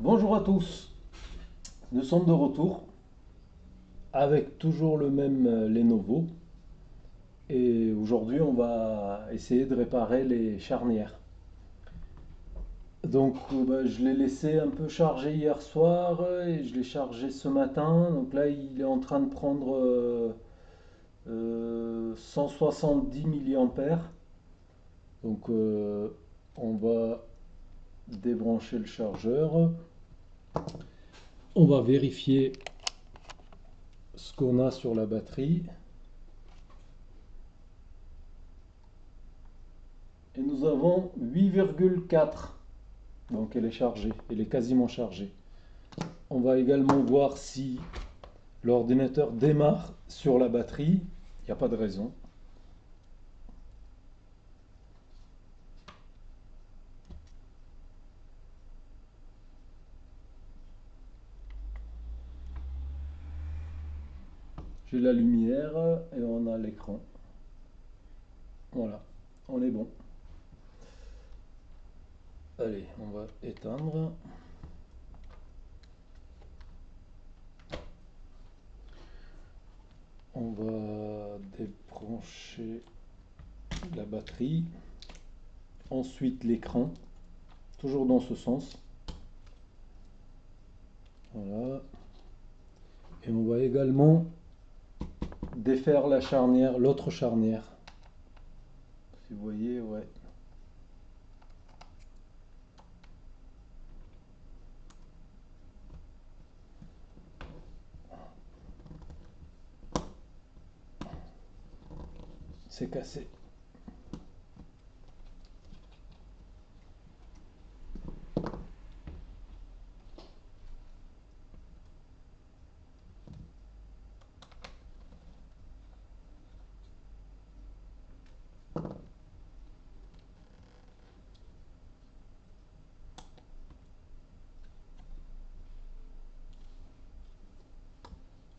Bonjour à tous, nous sommes de retour avec toujours le même Lenovo et aujourd'hui on va essayer de réparer les charnières. Donc je l'ai laissé un peu chargé hier soir et je l'ai chargé ce matin. Donc là il est en train de prendre 170 milliampères. Donc on va débrancher le chargeur. On va vérifier ce qu'on a sur la batterie. Et nous avons 8,4. Donc elle est chargée, elle est quasiment chargée. On va également voir si l'ordinateur démarre sur la batterie. Il n'y a pas de raison. J'ai la lumière et on a l'écran. Voilà, on est bon. Allez, on va éteindre. On va débrancher la batterie. Ensuite l'écran, toujours dans ce sens. Voilà. Et on va également défaire la charnière, l'autre charnière. Si vous voyez, ouais. C'est cassé.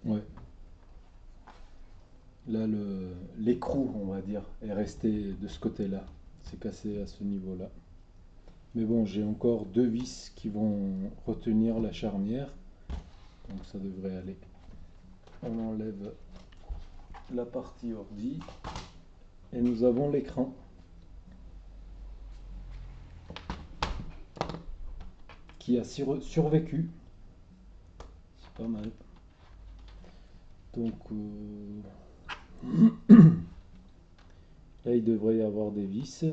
Ouais. Là, l'écrou, on va dire, est resté de ce côté-là. C'est cassé à ce niveau-là. Mais bon, j'ai encore deux vis qui vont retenir la charnière. Donc ça devrait aller. On enlève la partie ordi. Et nous avons l'écran. Qui a survécu. C'est pas mal. Donc là, il devrait y avoir des vis.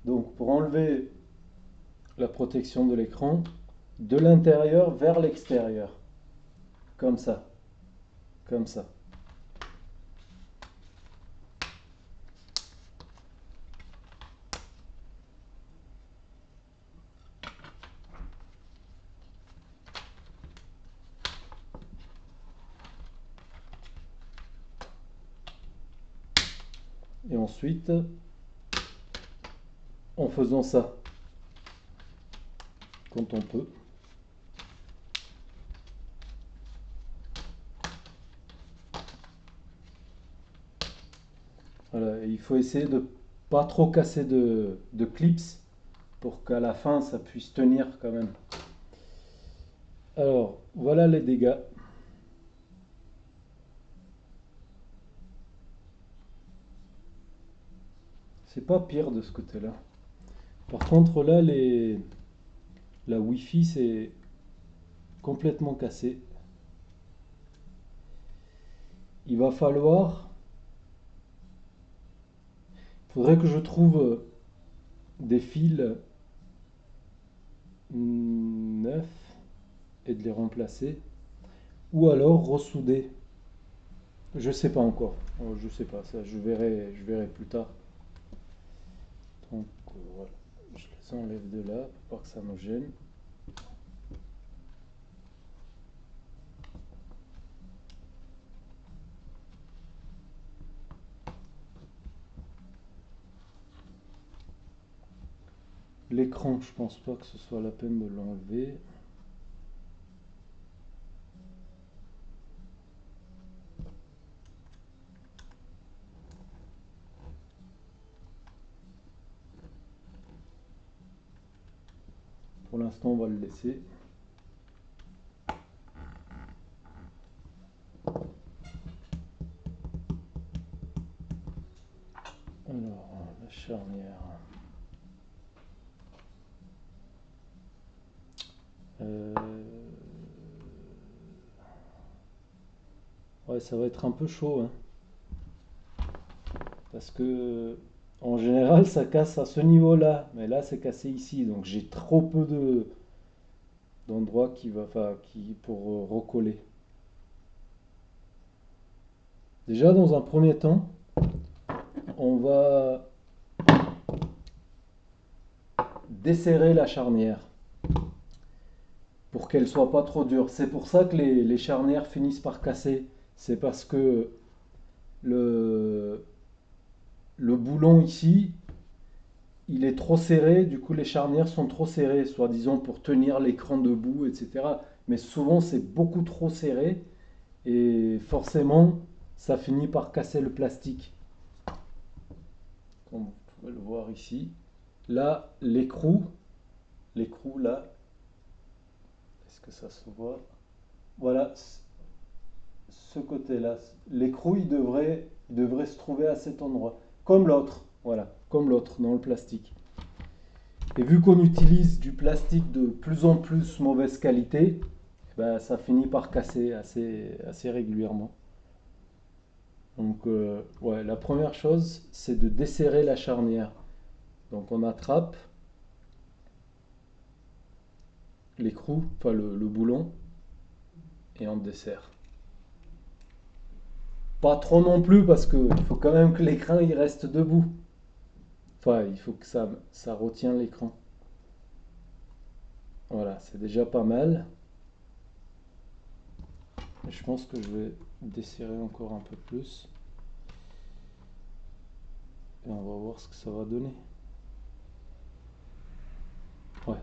Donc pour enlever la protection de l'écran, de l'intérieur vers l'extérieur. Comme ça. Comme ça. Et ensuite, en faisant ça, quand on peut. Voilà, et il faut essayer de pas trop casser de clips pour qu'à la fin ça puisse tenir quand même. Alors, voilà les dégâts. C'est pas pire de ce côté-là. Par contre, là, la Wi-Fi, c'est complètement cassé. Il va falloir... Faudrait que je trouve des fils neufs et de les remplacer. Ou alors ressouder. Je sais pas encore. Je sais pas, ça je verrai plus tard. Donc voilà, je les enlève de là pour pas que ça me gêne. l'écran, je pense pas que ce soit la peine de l'enlever. Pour l'instant, on va le laisser. Alors, la charnière. Ouais, ça va être un peu chaud, hein, parce que en général, ça casse à ce niveau-là, mais là, c'est cassé ici, donc j'ai trop peu d'endroits qui pour recoller. Déjà, dans un premier temps, on va desserrer la charnière pour qu'elle soit pas trop dure. C'est pour ça que les charnières finissent par casser. C'est parce que le, le boulon ici, il est trop serré, du coup les charnières sont trop serrées, soi-disant pour tenir l'écran debout, etc. Mais souvent c'est beaucoup trop serré et forcément ça finit par casser le plastique. Comme vous pouvez le voir ici. Là, l'écrou là, est-ce que ça se voit? Voilà, ce côté-là. L'écrou, il devrait se trouver à cet endroit. Comme l'autre, voilà, comme l'autre dans le plastique. Et vu qu'on utilise du plastique de plus en plus mauvaise qualité, ben, ça finit par casser assez régulièrement. Donc, ouais, la première chose, c'est de desserrer la charnière. Donc, on attrape l'écrou, enfin le boulon, et on desserre. Pas trop non plus parce qu'il faut quand même que l'écran il reste debout. Enfin, il faut que ça retient l'écran. Voilà, c'est déjà pas mal. Je pense que je vais desserrer encore un peu plus. Et on va voir ce que ça va donner. Ouais.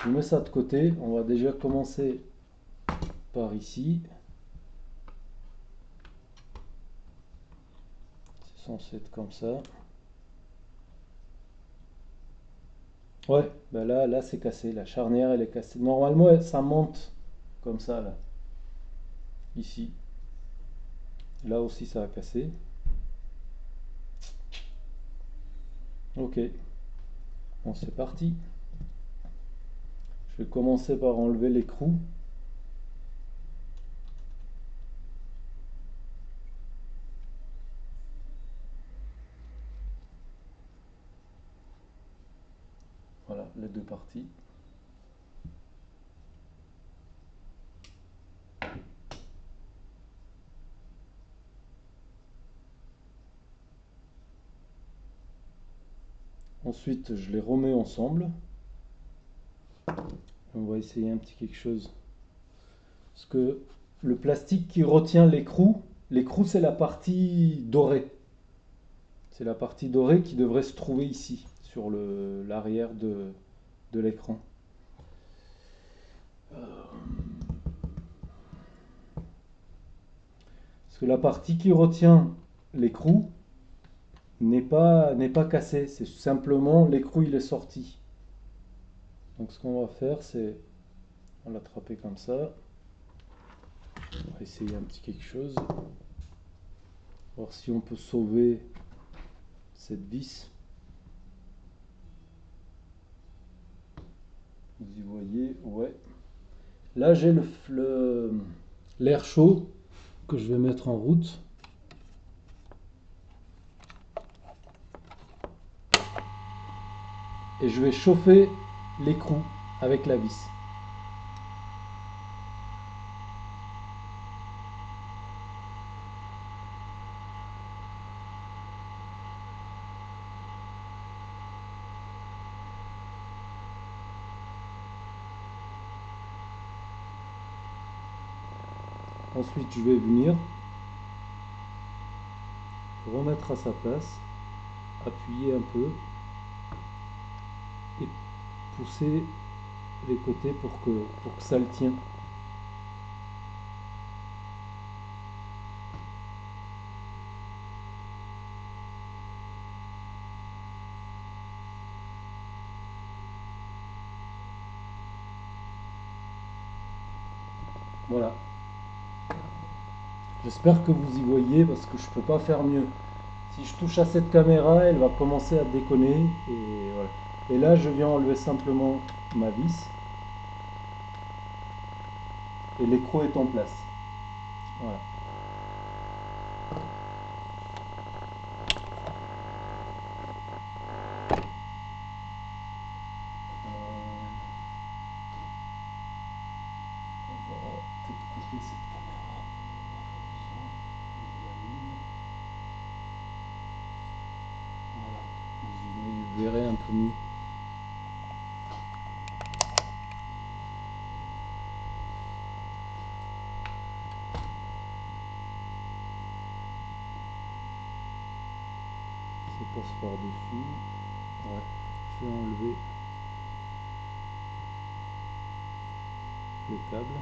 Je mets ça de côté. On va déjà commencer par ici. C'est censé être comme ça. Ouais, ben là c'est cassé. La charnière elle est cassée. Normalement ça monte comme ça là. Ici. Là aussi ça a cassé. Ok. Bon, c'est parti. Je vais commencer par enlever l'écrou. Voilà, les deux parties. Ensuite, je les remets ensemble. On va essayer un petit quelque chose. Parce que le plastique qui retient l'écrou c'est la partie dorée. C'est la partie dorée qui devrait se trouver ici, sur l'arrière de l'écran. Parce que la partie qui retient l'écrou n'est pas cassée, c'est simplement l'écrou il est sorti. Donc ce qu'on va faire c'est on va l'attraper comme ça. On va essayer un petit quelque chose. Voir si on peut sauver cette vis. Vous y voyez, ouais. Là j'ai l'air chaud que je vais mettre en route. Et je vais chauffer l'écrou avec la vis. Ensuite, je vais venir remettre à sa place, appuyer un peu. pousser les côtés pour que ça le tient. Voilà. J'espère que vous y voyez parce que je peux pas faire mieux. Si je touche à cette caméra, elle va commencer à déconner et voilà. Et là, je viens enlever simplement ma vis et l'écrou est en place. Voilà. On va peut-être couper cette caméra. Voilà. Vous verrez un peu mieux. Ça passe par-dessus. Ouais. Je vais enlever le câble.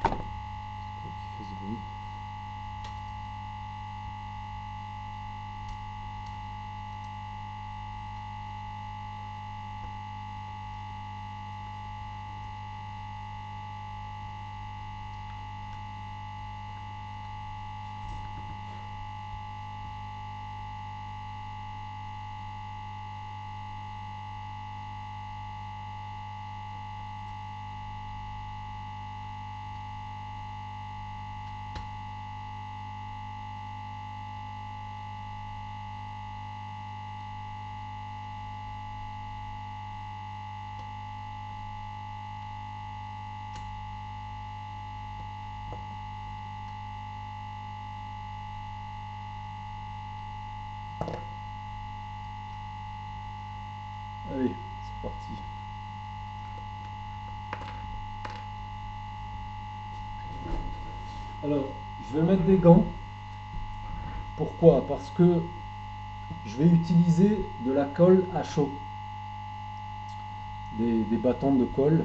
Qui fait ce bruit. Allez, c'est parti. Alors, je vais mettre des gants. Pourquoi? Parce que je vais utiliser de la colle à chaud. Des bâtons de colle.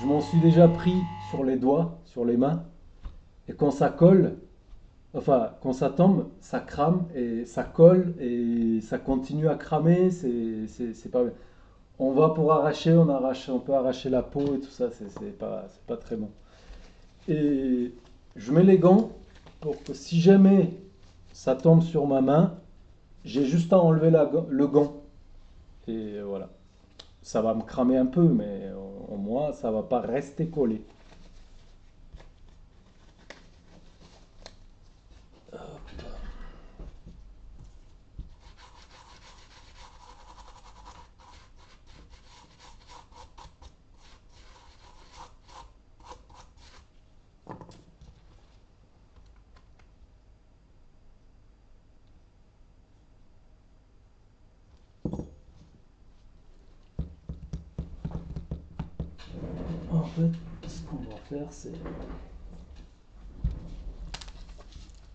Je m'en suis déjà pris sur les doigts, sur les mains. Et quand ça colle, enfin, quand ça tombe, ça crame et ça colle et ça continue à cramer. C'est pas bien. On va pour arracher, on peut arracher la peau et tout ça. C'est pas très bon. Et je mets les gants pour que si jamais ça tombe sur ma main, j'ai juste à enlever le gant. Et voilà. Ça va me cramer un peu, mais au moins ça va pas rester collé. En fait, ce qu'on va faire, c'est...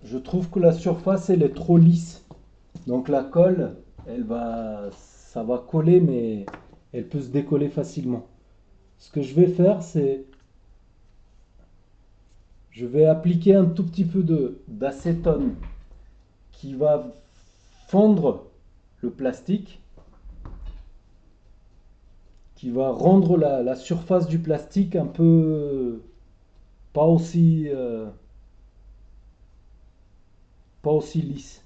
Je trouve que la surface, elle est trop lisse. Donc la colle, ça va coller, mais elle peut se décoller facilement. Ce que je vais faire, c'est... Je vais appliquer un tout petit peu d'acétone qui va fondre le plastique, qui va rendre la surface du plastique un peu pas aussi, pas aussi lisse.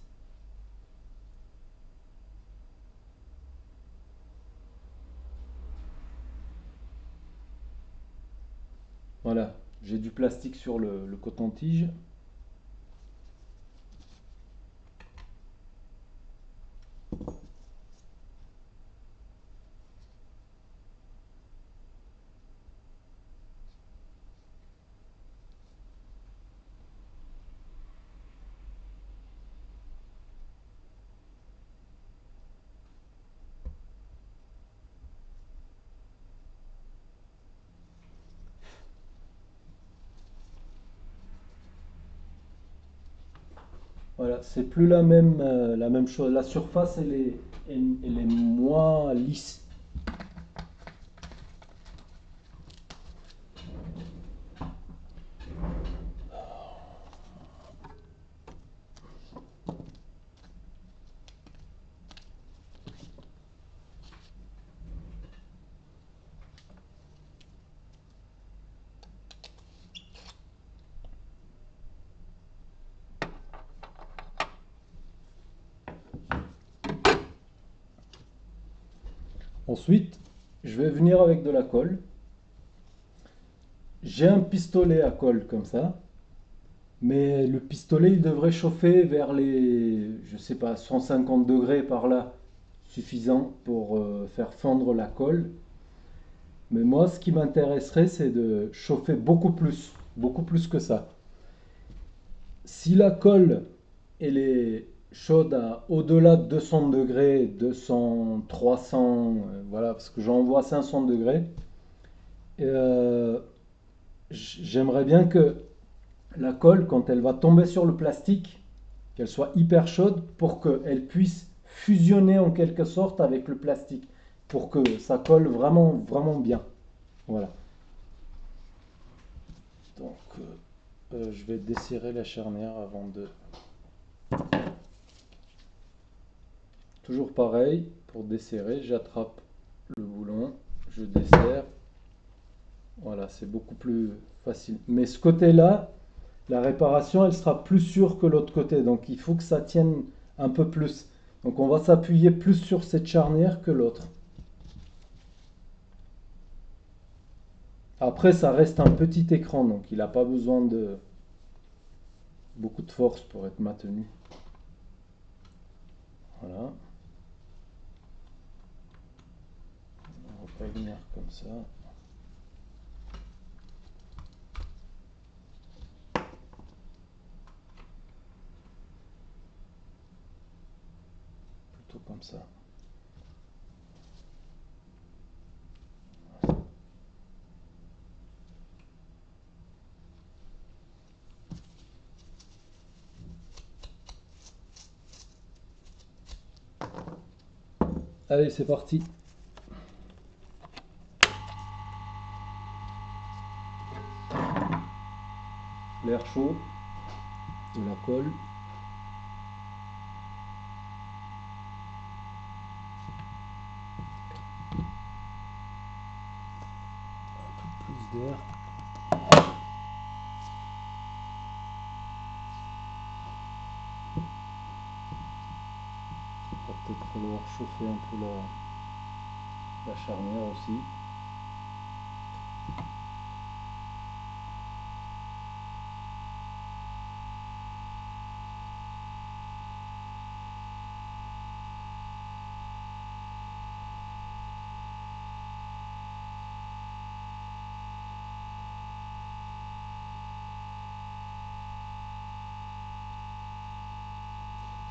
Voilà, j'ai du plastique sur le coton-tige. Voilà, c'est plus la même chose. La surface, elle est moins lisse. Ensuite, je vais venir avec de la colle. J'ai un pistolet à colle comme ça, mais le pistolet il devrait chauffer vers les, je sais pas, 150 degrés par là, suffisant pour faire fondre la colle. Mais moi, ce qui m'intéresserait, c'est de chauffer beaucoup plus que ça. Si la colle, elle est chaude à au-delà de 200 degrés, 200, 300, voilà, parce que j'envoie 500 degrés, euh, j'aimerais bien que la colle, quand elle va tomber sur le plastique, qu'elle soit hyper chaude pour qu'elle puisse fusionner en quelque sorte avec le plastique, pour que ça colle vraiment bien. Voilà. Donc, je vais desserrer la charnière avant de. Toujours pareil, pour desserrer, j'attrape le boulon, je desserre. Voilà, c'est beaucoup plus facile. Mais ce côté-là, la réparation, elle sera plus sûre que l'autre côté. Donc il faut que ça tienne un peu plus. Donc on va s'appuyer plus sur cette charnière que l'autre. Après, ça reste un petit écran, donc il n'a pas besoin de beaucoup de force pour être maintenu. Voilà. On va venir comme ça. Plutôt comme ça. Allez, c'est parti. L'air chaud de la colle. Plus d'air. Il va peut-être falloir chauffer un peu la charnière aussi.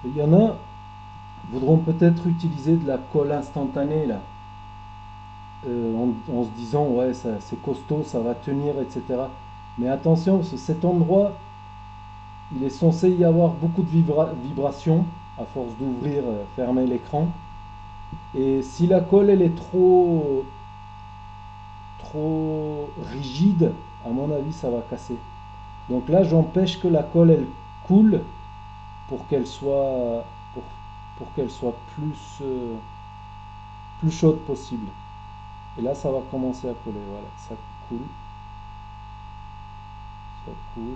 Il y en a voudront peut-être utiliser de la colle instantanée là, en se disant ouais c'est costaud, ça va tenir, etc. Mais attention, cet endroit, il est censé y avoir beaucoup de vibrations à force d'ouvrir, fermer l'écran. Et si la colle elle est trop rigide, à mon avis ça va casser. Donc là j'empêche que la colle elle coule pour qu'elle soit pour qu'elle soit plus chaude possible. Et là, ça va commencer à coller. Voilà, ça coule, ça coule.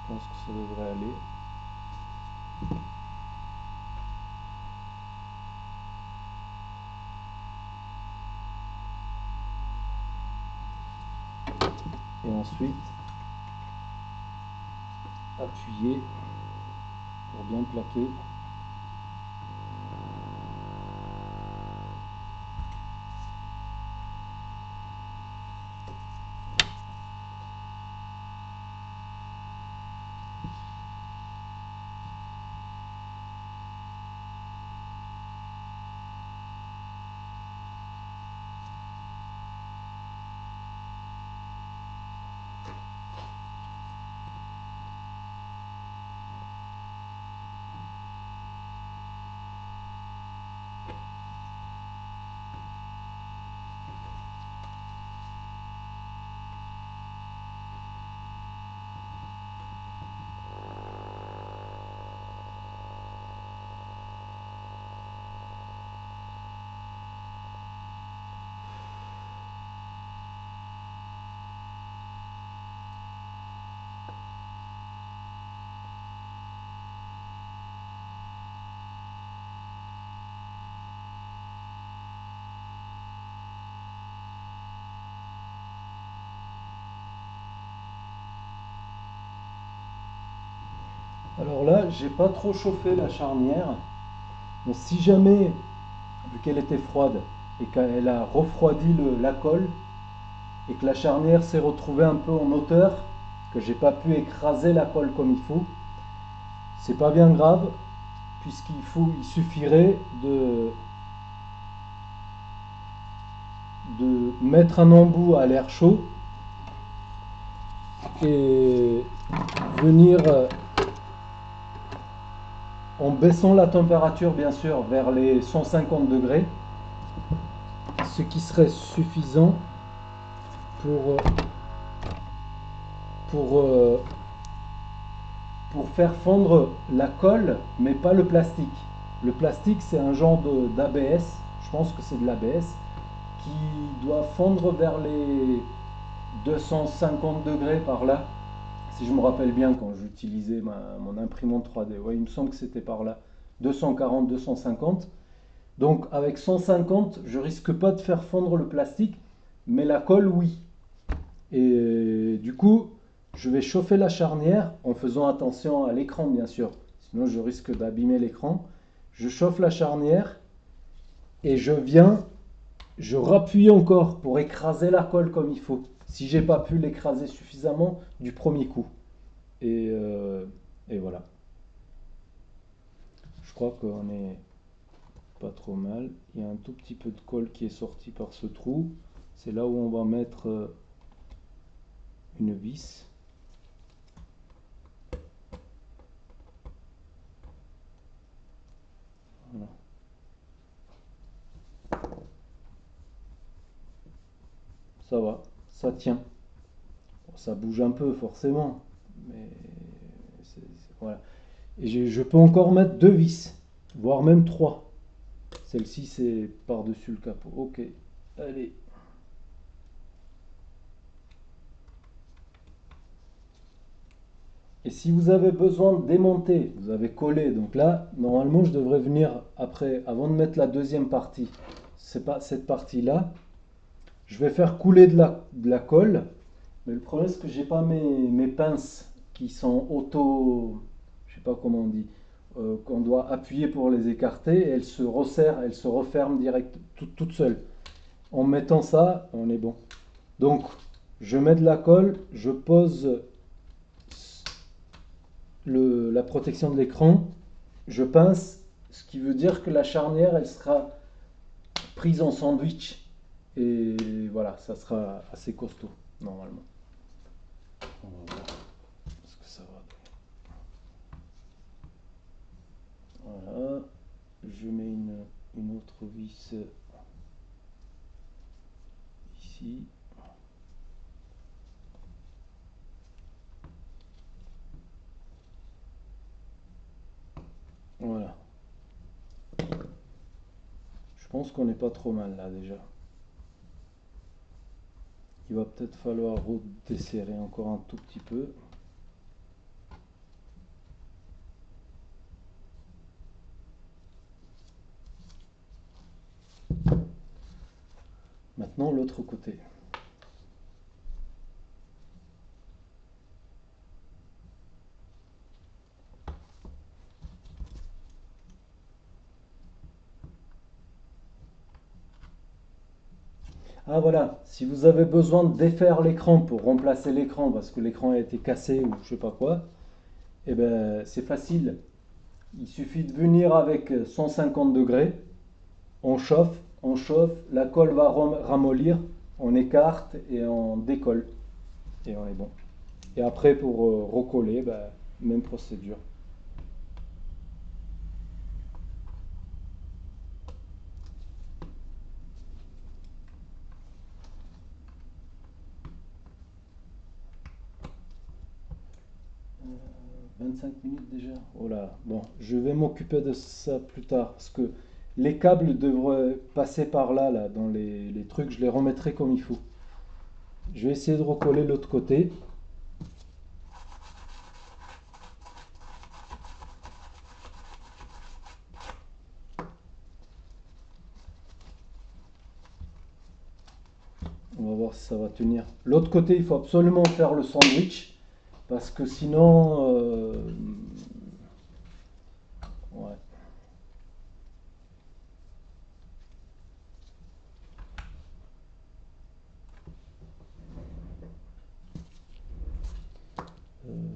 Je pense que ça devrait aller. Et ensuite, appuyer pour bien plaquer. Alors là, j'ai pas trop chauffé la charnière. Donc si jamais, vu qu'elle était froide et qu'elle a refroidi la colle et que la charnière s'est retrouvée un peu en hauteur, que j'ai pas pu écraser la colle comme il faut, c'est pas bien grave il suffirait de mettre un embout à l'air chaud et venir en baissant la température bien sûr vers les 150 degrés, ce qui serait suffisant pour, euh, pour faire fondre la colle, mais pas le plastique. Le plastique, c'est un genre d'ABS, je pense que c'est de l'ABS, qui doit fondre vers les 250 degrés par là. Si je me rappelle bien quand j'utilisais mon imprimante 3D, ouais, il me semble que c'était par là. 240, 250. Donc avec 150, je risque pas de faire fondre le plastique, mais la colle, oui. Et du coup, je vais chauffer la charnière en faisant attention à l'écran, bien sûr. Sinon, je risque d'abîmer l'écran. Je chauffe la charnière et je rappuie encore pour écraser la colle comme il faut. Si j'ai pas pu l'écraser suffisamment du premier coup. Et, euh, et voilà. Je crois qu'on est pas trop mal. Il y a un tout petit peu de colle qui est sorti par ce trou. C'est là où on va mettre une vis. Voilà. Ça va, ça tient. Bon, ça bouge un peu forcément, mais voilà. Et je peux encore mettre deux vis, voire même trois. Celle-ci c'est par-dessus le capot. Ok, allez. Et si vous avez besoin de démonter, vous avez collé. Donc là, normalement, je devrais venir après, avant de mettre la deuxième partie. C'est pas cette partie-là. Je vais faire couler de la colle. Mais le problème, c'est que j'ai pas mes pinces qui sont auto, je sais pas comment on dit, qu'on doit appuyer pour les écarter. Et elles se resserrent, elles se referment direct, toutes seules. En mettant ça, on est bon. Donc, je mets de la colle, je pose la protection de l'écran, je pince, ce qui veut dire que la charnière, elle sera prise en sandwich. Et voilà, ça sera assez costaud, normalement. On va voir ce que ça va donner. Voilà, je mets une autre vis ici. Voilà. Je pense qu'on n'est pas trop mal là déjà. Il va peut-être falloir redesserrer encore un tout petit peu. Maintenant l'autre côté. Ah voilà, si vous avez besoin de défaire l'écran pour remplacer l'écran parce que l'écran a été cassé ou je sais pas quoi, eh ben c'est facile. Il suffit de venir avec 150 degrés, on chauffe, la colle va ramollir, on écarte et on décolle et on est bon. Et après pour recoller, ben, même procédure. 25 minutes déjà. Oh là, bon, je vais m'occuper de ça plus tard parce que les câbles devraient passer par là, là, dans les trucs, je les remettrai comme il faut. Je vais essayer de recoller l'autre côté. On va voir si ça va tenir. L'autre côté, il faut absolument faire le sandwich parce que sinon, ouais. Euh,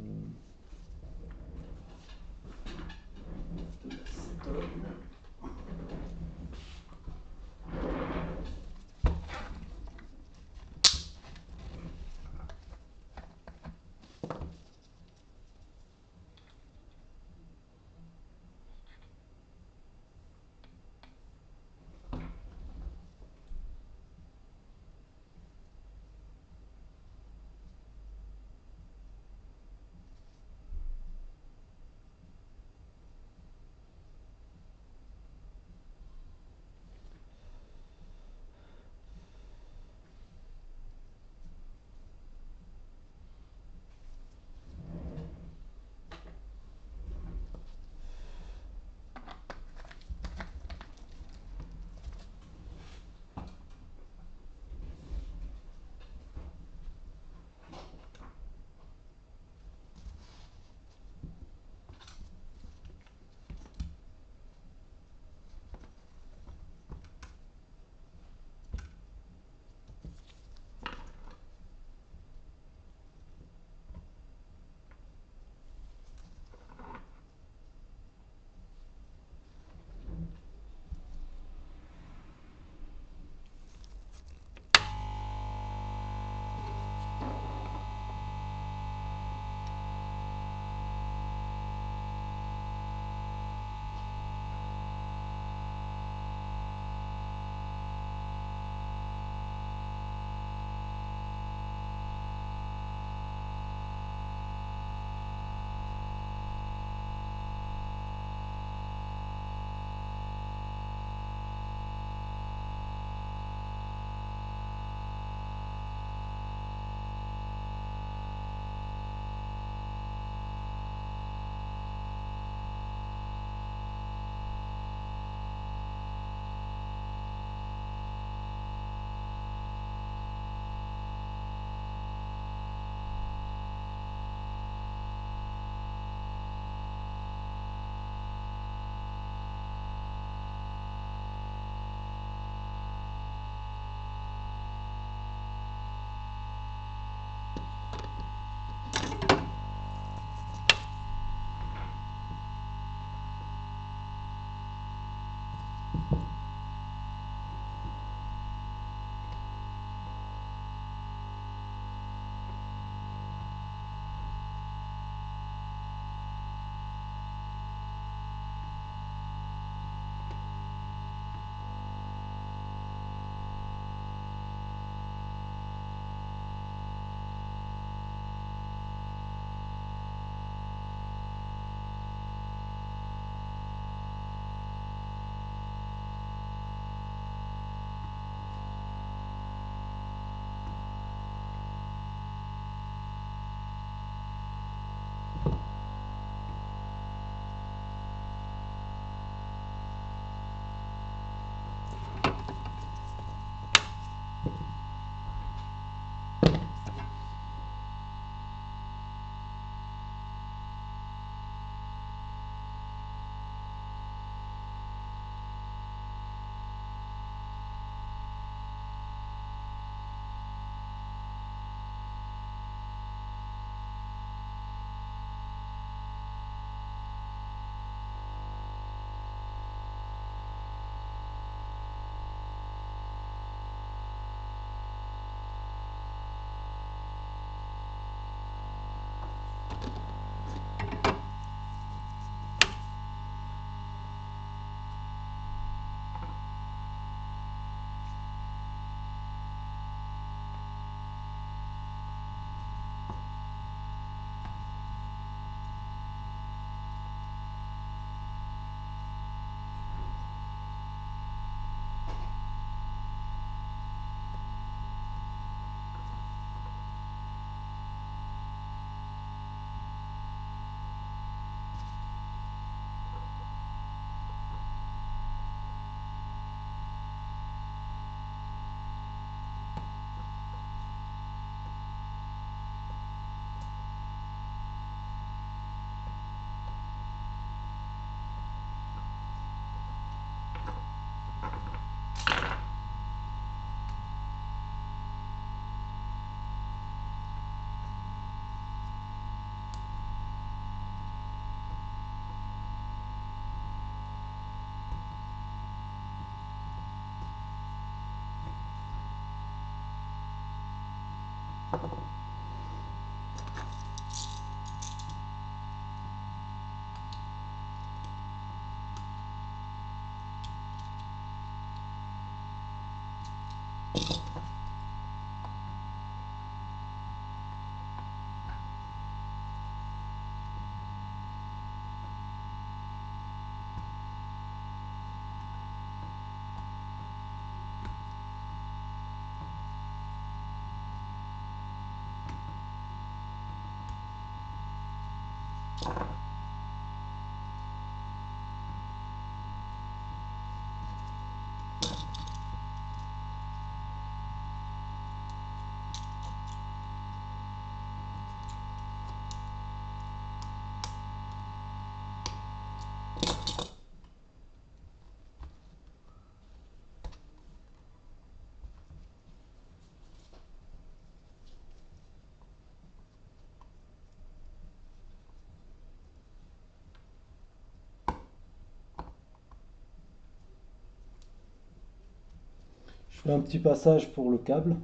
Je fais un petit passage pour le câble.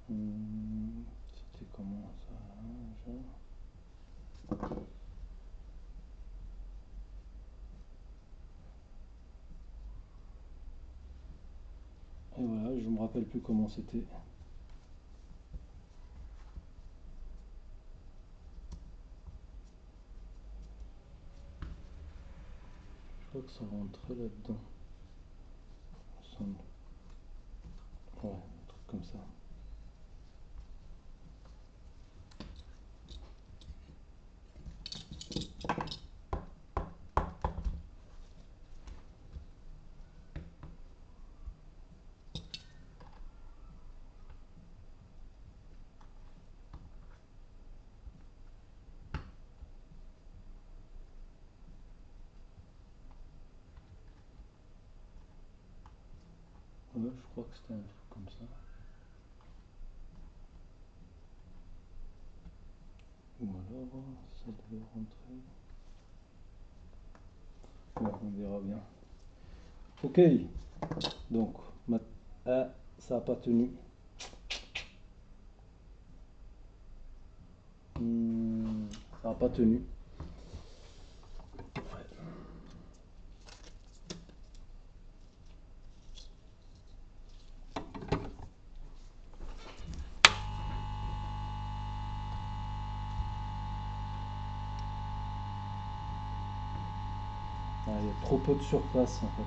C'était comment ça? Et voilà, je me rappelle plus comment c'était. Je crois que ça rentrait là-dedans. Ouais, un truc comme ça. Ouais, je crois que c'était un truc comme ça. Ou alors, ça devait rentrer. Bon, on verra bien. Ok, donc, ah, ça n'a pas tenu. Ça n'a pas tenu. Il y a trop peu de surface en fait.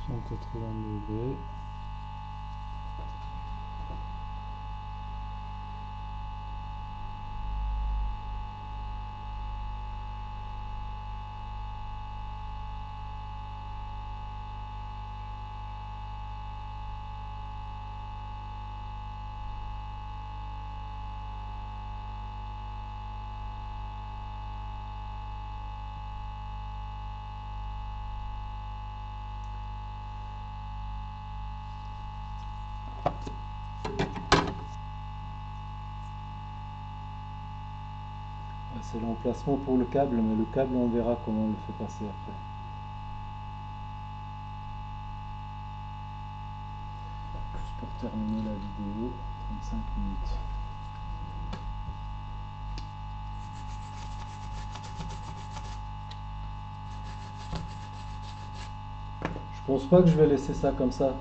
180 degrés. C'est l'emplacement pour le câble, mais le câble on verra comment on le fait passer après. Juste pour terminer la vidéo, 35 minutes. Je pense pas que je vais laisser ça comme ça,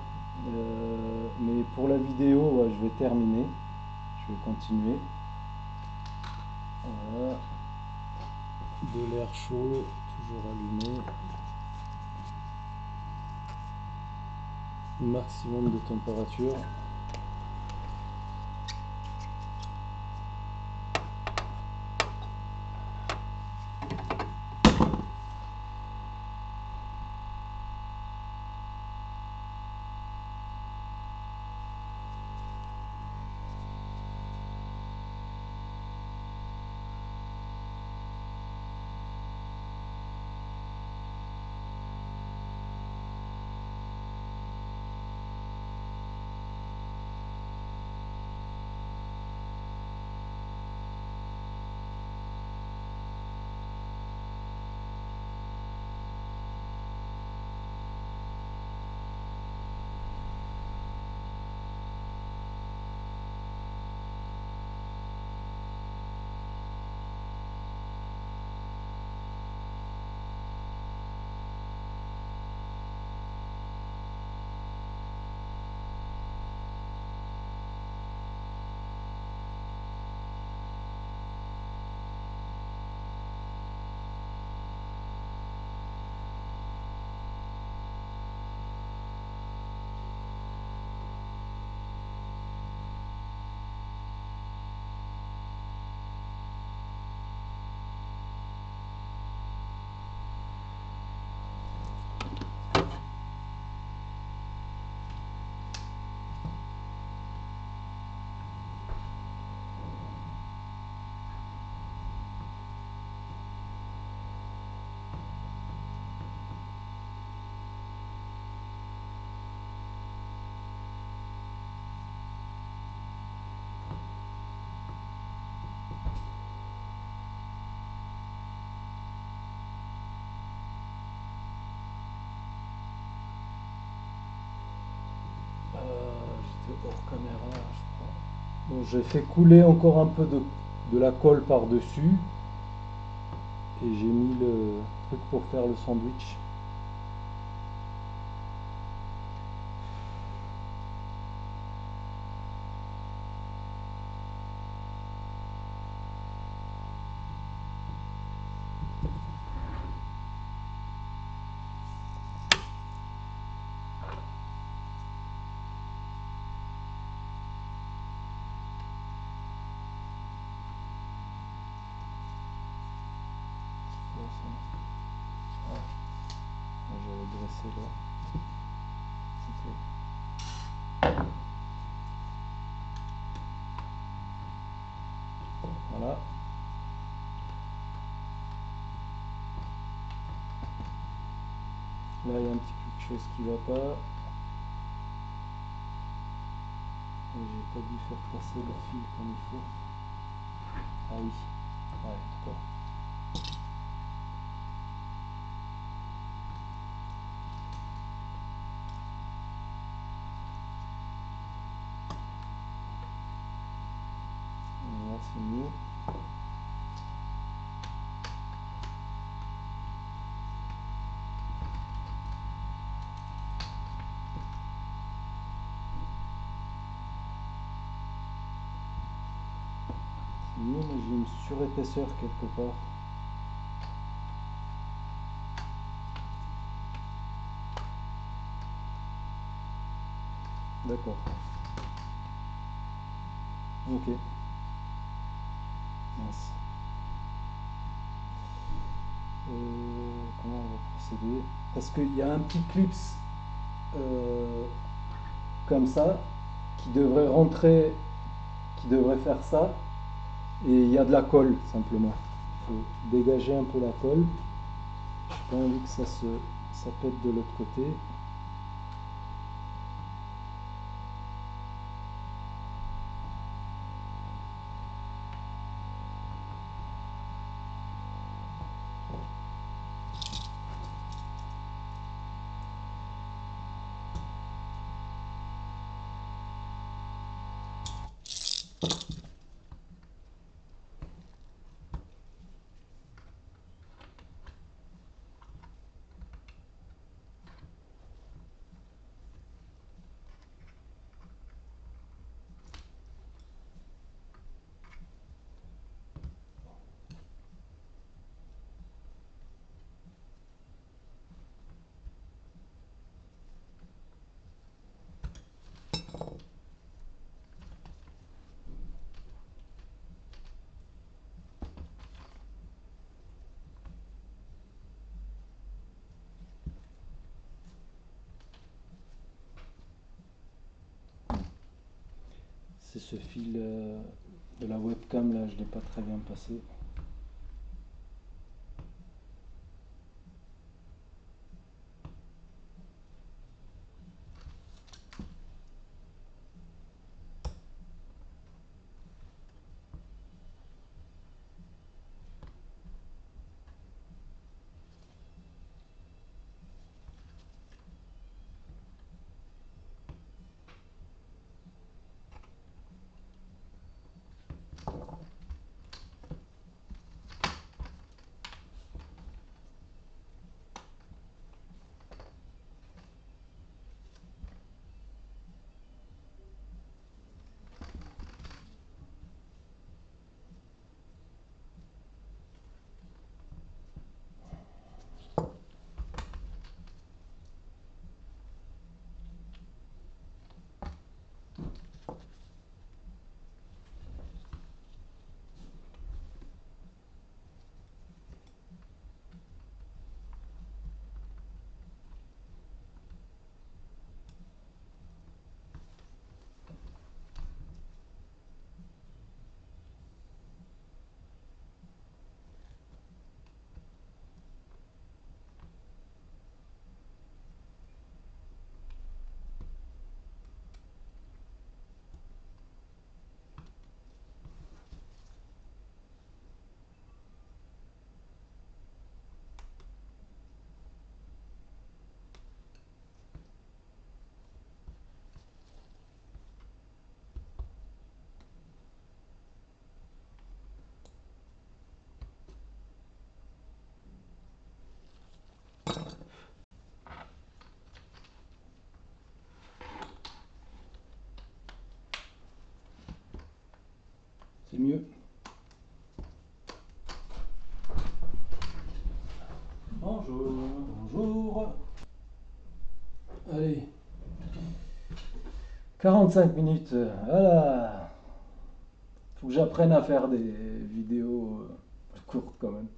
mais pour la vidéo, ouais, je vais terminer. Je vais continuer. Voilà. De l'air chaud, toujours allumé. Maximum de température. hors caméra, je crois. Bon, j'ai fait couler encore un peu de la colle par-dessus et j'ai mis le truc pour faire le sandwich. J'avais dressé là. Voilà. Là, il y a un petit quelque chose qui va pas. J'ai pas dû faire passer le fil comme il faut. Ah oui. Ouais, d'accord. Là, c'est mieux. C'est mieux, mais j'ai une surépaisseur quelque part. D'accord. Ok. Mince. Comment on va procéder? Parce qu'il y a un petit clips euh, comme ça qui devrait rentrer, qui devrait faire ça, et il y a de la colle simplement. Il faut dégager un peu la colle. J'ai pas envie que ça pète de l'autre côté. C'est ce fil de la webcam là, je l'ai pas très bien passé. mieux. Bonjour. Bonjour. Allez. 45 minutes. Voilà. Faut que j'apprenne à faire des vidéos courtes quand même.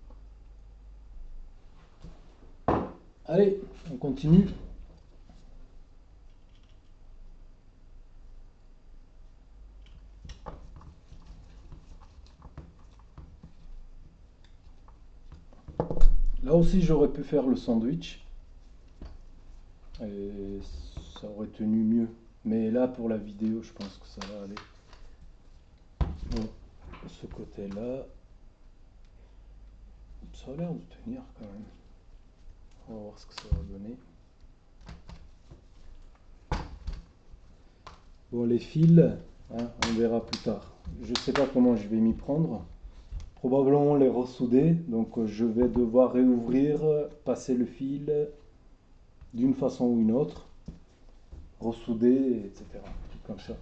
Allez, on continue. Là aussi, j'aurais pu faire le sandwich. Et ça aurait tenu mieux. Mais là, pour la vidéo, je pense que ça va aller. Bon, de ce côté-là, ça a l'air de tenir quand même. On va voir ce que ça va donner. Bon, les fils, hein, on verra plus tard. Je ne sais pas comment je vais m'y prendre. Probablement les ressouder. Donc je vais devoir réouvrir, passer le fil d'une façon ou une autre, ressouder, etc. Comme ça.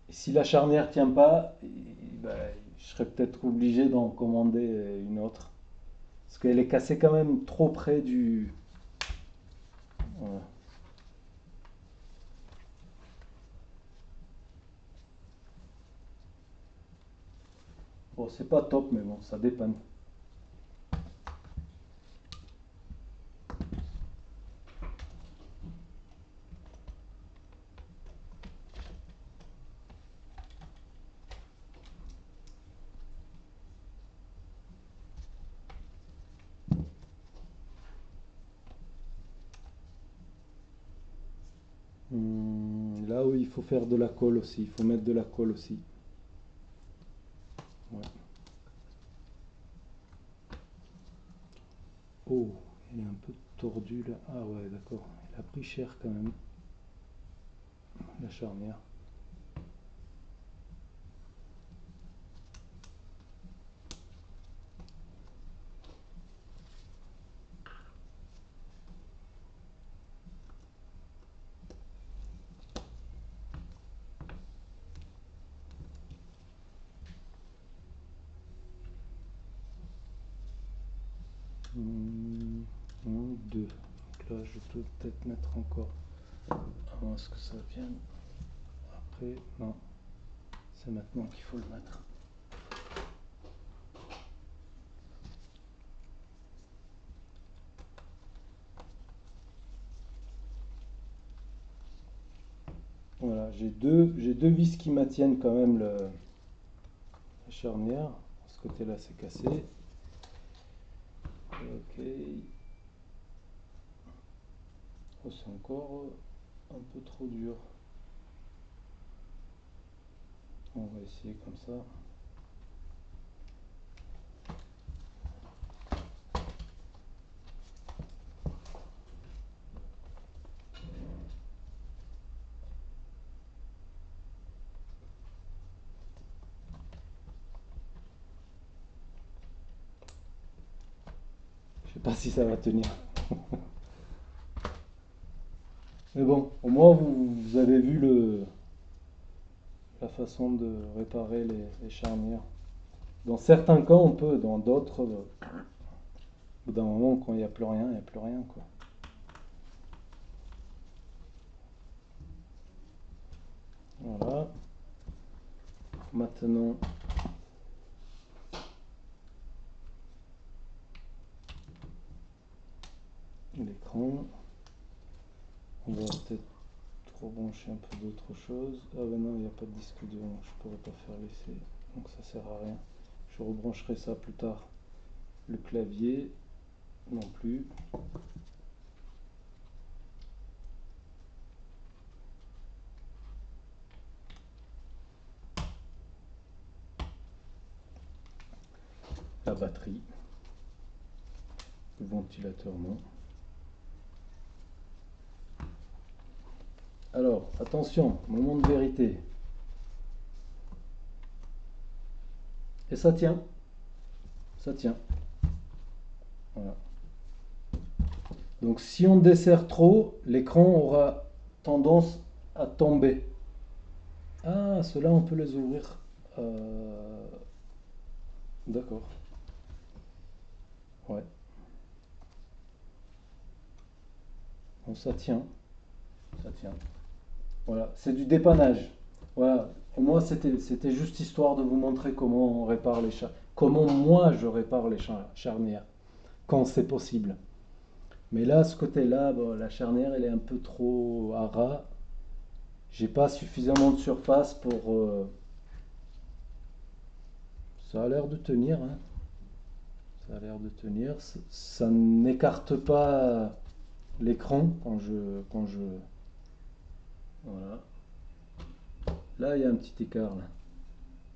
Et si la charnière tient pas, ben, je serais peut-être obligé d'en commander une autre. Parce qu'elle est cassée quand même trop près du... Voilà. Bon, c'est pas top, mais bon, ça dépanne. Là où il faut faire de la colle aussi, il faut mettre de la colle aussi. Ouais. Oh, il est un peu tordu là. Ah ouais, d'accord. Il a pris cher quand même, la charnière. Un, deux. Donc là, je peux peut-être mettre encore. À moins que ça vienne. Après, non. C'est maintenant qu'il faut le mettre. Voilà, j'ai deux vis qui maintiennent quand même la charnière. Ce côté-là, c'est cassé. Ok. Oh, c'est encore un peu trop dur. On va essayer comme ça. Je sais pas si ça va tenir. Mais bon, au moins vous avez vu la façon de réparer les charnières. Dans certains cas, on peut, dans d'autres, au bout d'un moment, quand il n'y a plus rien, il n'y a plus rien, quoi. Voilà. Maintenant, l'écran. On va peut-être rebrancher un peu d'autre chose. Ah ben non, il n'y a pas de disque dur, donc je pourrais pas faire l'essai. Donc ça sert à rien. Je rebrancherai ça plus tard. Le clavier, non plus. La batterie. Le ventilateur, non. Alors, attention, moment de vérité. Et ça tient. Ça tient. Voilà. Donc si on desserre trop, l'écran aura tendance à tomber. Ah, ceux-là, on peut les ouvrir. Euh, D'accord. Ouais. Bon, ça tient. Ça tient. Voilà, c'est du dépannage. Voilà. Et moi, c'était juste histoire de vous montrer comment on répare les comment moi je répare les charnières quand c'est possible. Mais là, ce côté-là, bon, la charnière, elle est un peu trop à ras. J'ai pas suffisamment de surface pour. Ça a l'air de tenir, hein. Ça a l'air de tenir. Ça n'écarte pas l'écran quand je. Voilà. Là, il y a un petit écart là,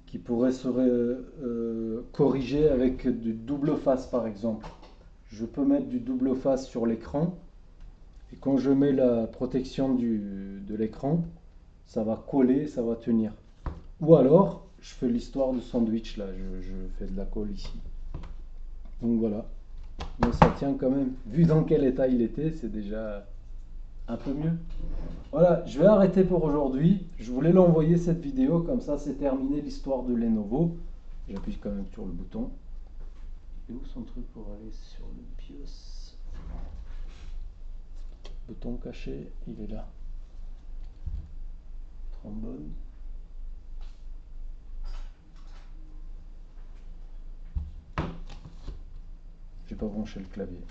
qui pourrait se corriger avec du double face par exemple. Je peux mettre du double face sur l'écran et quand je mets la protection de l'écran, ça va coller, ça va tenir. Ou alors, je fais l'histoire de sandwich là, je fais de la colle ici. Donc voilà. Mais ça tient quand même. Vu dans quel état il était, c'est déjà un peu mieux. Voilà, je vais arrêter pour aujourd'hui. Je voulais l'envoyer cette vidéo, comme ça c'est terminé l'histoire de Lenovo. J'appuie quand même sur le bouton. Et où son truc pour aller sur le BIOS? Bouton caché, il est là. Trombone. J'ai pas branché le clavier.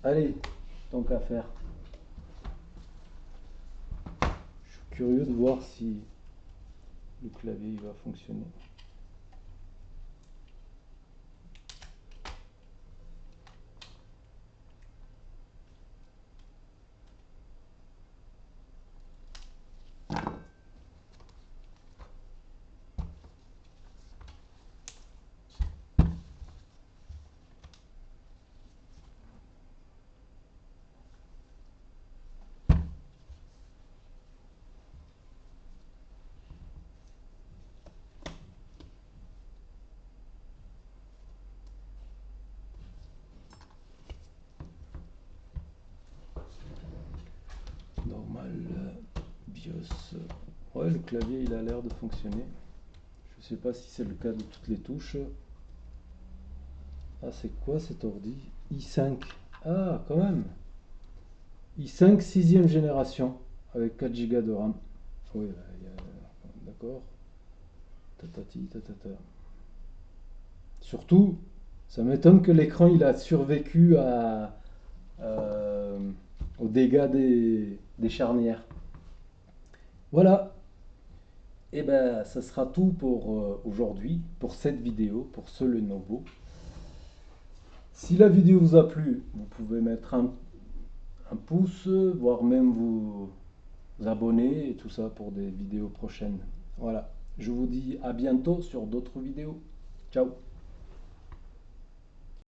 Allez, tant qu'à faire. Je suis curieux de voir si le clavier il va fonctionner. Normal, BIOS. Ouais, le clavier il a l'air de fonctionner. Je sais pas si c'est le cas de toutes les touches. Ah, c'est quoi cet ordi? i5. Ah, quand même. i5 sixième génération avec 4 Go de RAM. Oui, d'accord. Tatati, tatata. Surtout, ça m'étonne que l'écran il a survécu euh, aux dégâts des charnières. Voilà. Et ben, ça sera tout pour aujourd'hui, pour cette vidéo, pour ce Lenovo. Si la vidéo vous a plu, vous pouvez mettre un pouce, voire même vous abonner et tout ça pour des vidéos prochaines. Voilà. Je vous dis à bientôt sur d'autres vidéos. Ciao.